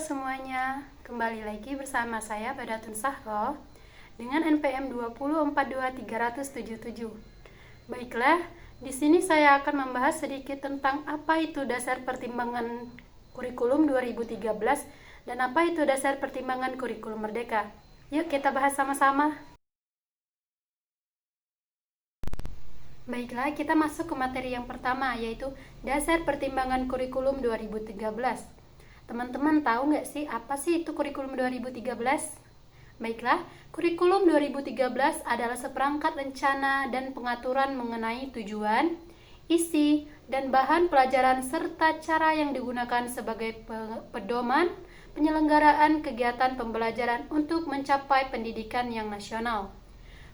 semuanya, kembali lagi bersama saya Badatun Sahro dengan NPM 2042377. Baiklah, di sini saya akan membahas sedikit tentang apa itu dasar pertimbangan kurikulum 2013 dan apa itu dasar pertimbangan kurikulum merdeka. Yuk kita bahas sama-sama. Baiklah, kita masuk ke materi yang pertama, yaitu dasar pertimbangan kurikulum 2013. Teman-teman tahu nggak sih apa sih itu kurikulum 2013? Baiklah, kurikulum 2013 adalah seperangkat rencana dan pengaturan mengenai tujuan, isi, dan bahan pelajaran serta cara yang digunakan sebagai pedoman penyelenggaraan kegiatan pembelajaran untuk mencapai pendidikan yang nasional.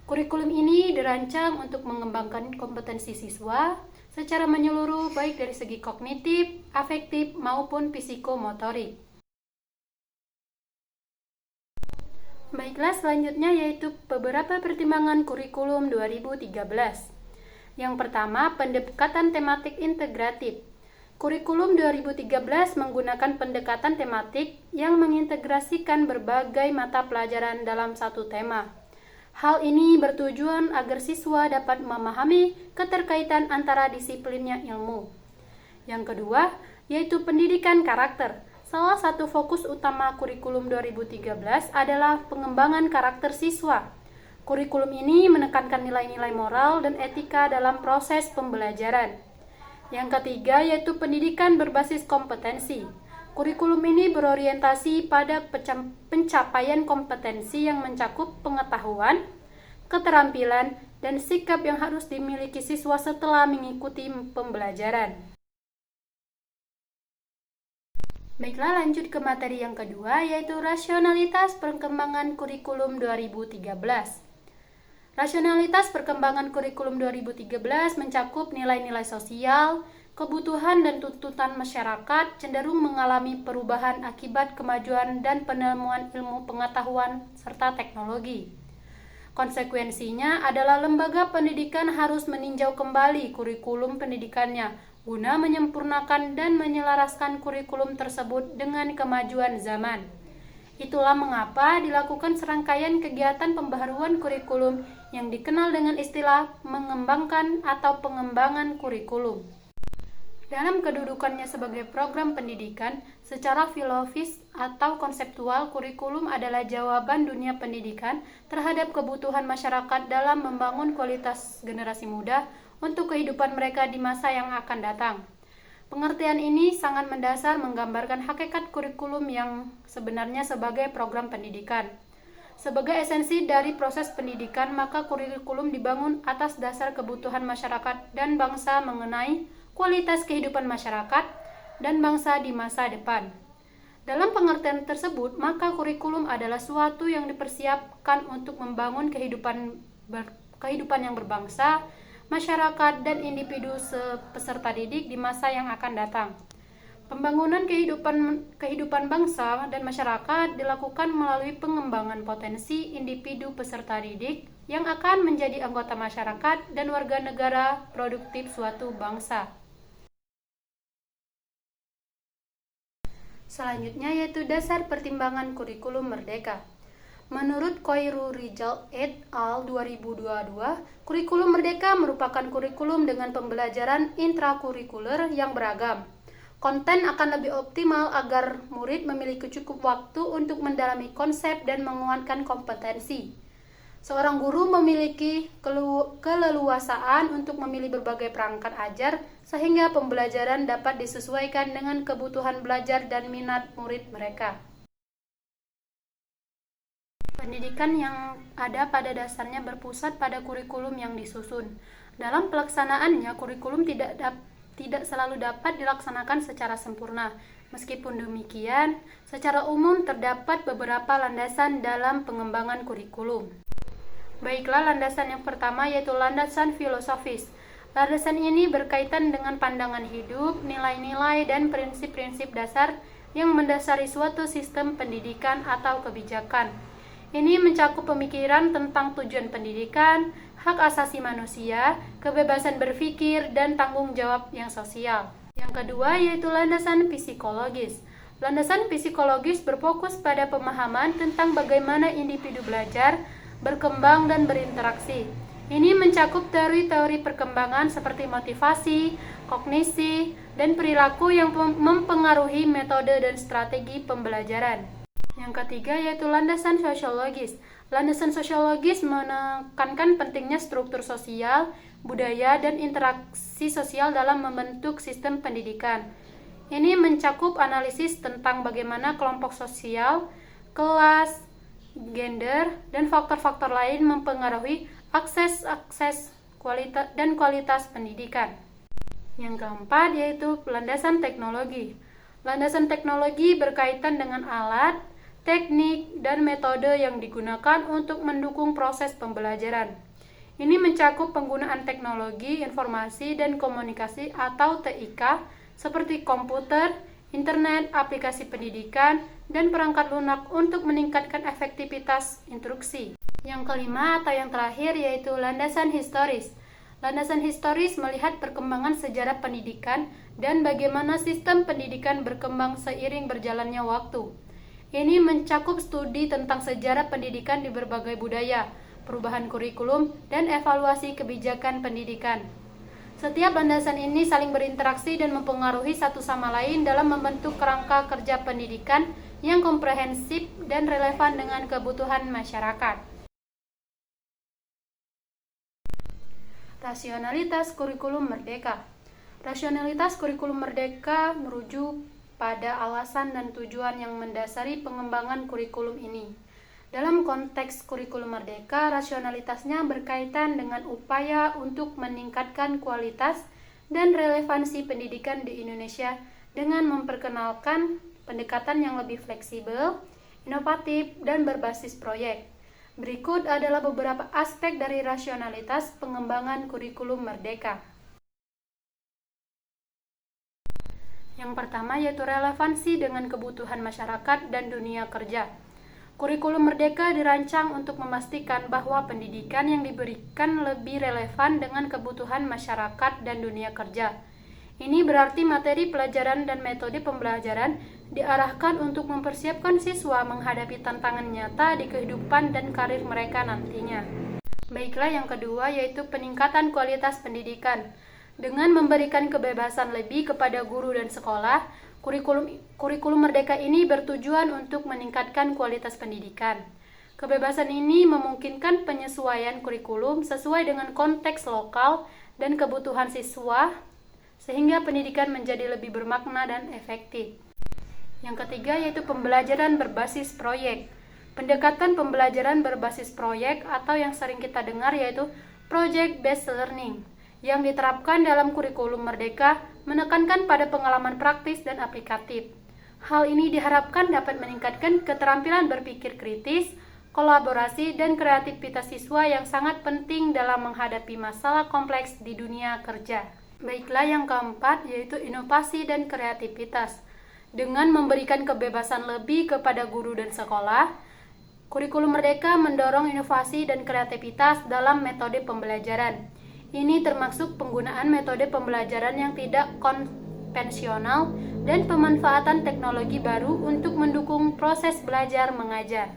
Kurikulum ini dirancang untuk mengembangkan kompetensi siswa secara menyeluruh baik dari segi kognitif, afektif, maupun psikomotorik. Baiklah, selanjutnya yaitu beberapa pertimbangan kurikulum 2013. Yang pertama, pendekatan tematik integratif. Kurikulum 2013 menggunakan pendekatan tematik yang mengintegrasikan berbagai mata pelajaran dalam satu tema. Hal ini bertujuan agar siswa dapat memahami keterkaitan antara disiplinnya ilmu. Yang kedua, yaitu pendidikan karakter. Salah satu fokus utama kurikulum 2013 adalah pengembangan karakter siswa. Kurikulum ini menekankan nilai-nilai moral dan etika dalam proses pembelajaran. Yang ketiga, yaitu pendidikan berbasis kompetensi. Kurikulum ini berorientasi pada pencapaian kompetensi yang mencakup pengetahuan, keterampilan, dan sikap yang harus dimiliki siswa setelah mengikuti pembelajaran. Baiklah, lanjut ke materi yang kedua, yaitu rasionalitas perkembangan kurikulum 2013. Rasionalitas perkembangan kurikulum 2013 mencakup nilai-nilai sosial, kebutuhan dan tuntutan masyarakat cenderung mengalami perubahan akibat kemajuan dan penemuan ilmu pengetahuan serta teknologi. Konsekuensinya adalah lembaga pendidikan harus meninjau kembali kurikulum pendidikannya guna menyempurnakan dan menyelaraskan kurikulum tersebut dengan kemajuan zaman. Itulah mengapa dilakukan serangkaian kegiatan pembaharuan kurikulum yang dikenal dengan istilah mengembangkan atau pengembangan kurikulum. Dalam kedudukannya sebagai program pendidikan, secara filosofis atau konseptual, kurikulum adalah jawaban dunia pendidikan terhadap kebutuhan masyarakat dalam membangun kualitas generasi muda untuk kehidupan mereka di masa yang akan datang. Pengertian ini sangat mendasar menggambarkan hakikat kurikulum yang sebenarnya sebagai program pendidikan. Sebagai esensi dari proses pendidikan, maka kurikulum dibangun atas dasar kebutuhan masyarakat dan bangsa mengenai kualitas kehidupan masyarakat dan bangsa di masa depan. Dalam pengertian tersebut, maka kurikulum adalah suatu yang dipersiapkan untuk membangun kehidupan yang berbangsa, masyarakat, dan individu peserta didik di masa yang akan datang. Pembangunan kehidupan bangsa dan masyarakat dilakukan melalui pengembangan potensi individu peserta didik yang akan menjadi anggota masyarakat dan warga negara produktif suatu bangsa. Selanjutnya yaitu dasar pertimbangan kurikulum merdeka. Menurut Khairu Rizal et al. 2022, kurikulum merdeka merupakan kurikulum dengan pembelajaran intrakurikuler yang beragam. Konten akan lebih optimal agar murid memiliki cukup waktu untuk mendalami konsep dan menguatkan kompetensi. Seorang guru memiliki keleluasaan untuk memilih berbagai perangkat ajar sehingga pembelajaran dapat disesuaikan dengan kebutuhan belajar dan minat murid mereka. Pendidikan yang ada pada dasarnya berpusat pada kurikulum yang disusun. Dalam pelaksanaannya, kurikulum tidak selalu dapat dilaksanakan secara sempurna. Meskipun demikian, secara umum terdapat beberapa landasan dalam pengembangan kurikulum. Baiklah, landasan yang pertama yaitu landasan filosofis. Landasan ini berkaitan dengan pandangan hidup, nilai-nilai, dan prinsip-prinsip dasar yang mendasari suatu sistem pendidikan atau kebijakan. Ini mencakup pemikiran tentang tujuan pendidikan, hak asasi manusia, kebebasan berpikir, dan tanggung jawab yang sosial. Yang kedua yaitu landasan psikologis. Landasan psikologis berfokus pada pemahaman tentang bagaimana individu belajar, berkembang, dan berinteraksi. Ini mencakup teori-teori perkembangan seperti motivasi, kognisi, dan perilaku yang mempengaruhi metode dan strategi pembelajaran. Yang ketiga yaitu landasan sosiologis. Landasan sosiologis menekankan pentingnya struktur sosial, budaya, dan interaksi sosial dalam membentuk sistem pendidikan. Ini mencakup analisis tentang bagaimana kelompok sosial, kelas, gender, dan faktor-faktor lain mempengaruhi akses kualitas pendidikan. Yang keempat yaitu landasan teknologi. Landasan teknologi berkaitan dengan alat, teknik, dan metode yang digunakan untuk mendukung proses pembelajaran. Ini mencakup penggunaan teknologi, informasi, dan komunikasi atau TIK seperti komputer, internet, aplikasi pendidikan, dan perangkat lunak untuk meningkatkan efektivitas instruksi. Yang kelima atau yang terakhir yaitu landasan historis. Landasan historis melihat perkembangan sejarah pendidikan dan bagaimana sistem pendidikan berkembang seiring berjalannya waktu. Ini mencakup studi tentang sejarah pendidikan di berbagai budaya, perubahan kurikulum, dan evaluasi kebijakan pendidikan. Setiap landasan ini saling berinteraksi dan mempengaruhi satu sama lain dalam membentuk kerangka kerja pendidikan yang komprehensif dan relevan dengan kebutuhan masyarakat. Rasionalitas kurikulum merdeka. Rasionalitas kurikulum merdeka merujuk pada alasan dan tujuan yang mendasari pengembangan kurikulum ini. Dalam konteks kurikulum merdeka, rasionalitasnya berkaitan dengan upaya untuk meningkatkan kualitas dan relevansi pendidikan di Indonesia dengan memperkenalkan pendekatan yang lebih fleksibel, inovatif, dan berbasis proyek. Berikut adalah beberapa aspek dari rasionalitas pengembangan kurikulum merdeka. Yang pertama yaitu relevansi dengan kebutuhan masyarakat dan dunia kerja. Kurikulum merdeka dirancang untuk memastikan bahwa pendidikan yang diberikan lebih relevan dengan kebutuhan masyarakat dan dunia kerja. Ini berarti materi pelajaran dan metode pembelajaran diarahkan untuk mempersiapkan siswa menghadapi tantangan nyata di kehidupan dan karir mereka nantinya. Baiklah, yang kedua yaitu peningkatan kualitas pendidikan. Dengan memberikan kebebasan lebih kepada guru dan sekolah, kurikulum merdeka ini bertujuan untuk meningkatkan kualitas pendidikan. Kebebasan ini memungkinkan penyesuaian kurikulum sesuai dengan konteks lokal dan kebutuhan siswa, sehingga pendidikan menjadi lebih bermakna dan efektif. Yang ketiga yaitu pembelajaran berbasis proyek. Pendekatan pembelajaran berbasis proyek atau yang sering kita dengar yaitu project based learning yang diterapkan dalam kurikulum merdeka menekankan pada pengalaman praktis dan aplikatif. Hal ini diharapkan dapat meningkatkan keterampilan berpikir kritis, kolaborasi, dan kreativitas siswa yang sangat penting dalam menghadapi masalah kompleks di dunia kerja. Baiklah, yang keempat yaitu inovasi dan kreativitas. Dengan memberikan kebebasan lebih kepada guru dan sekolah, kurikulum merdeka mendorong inovasi dan kreativitas dalam metode pembelajaran. Ini termasuk penggunaan metode pembelajaran yang tidak konvensional dan pemanfaatan teknologi baru untuk mendukung proses belajar mengajar.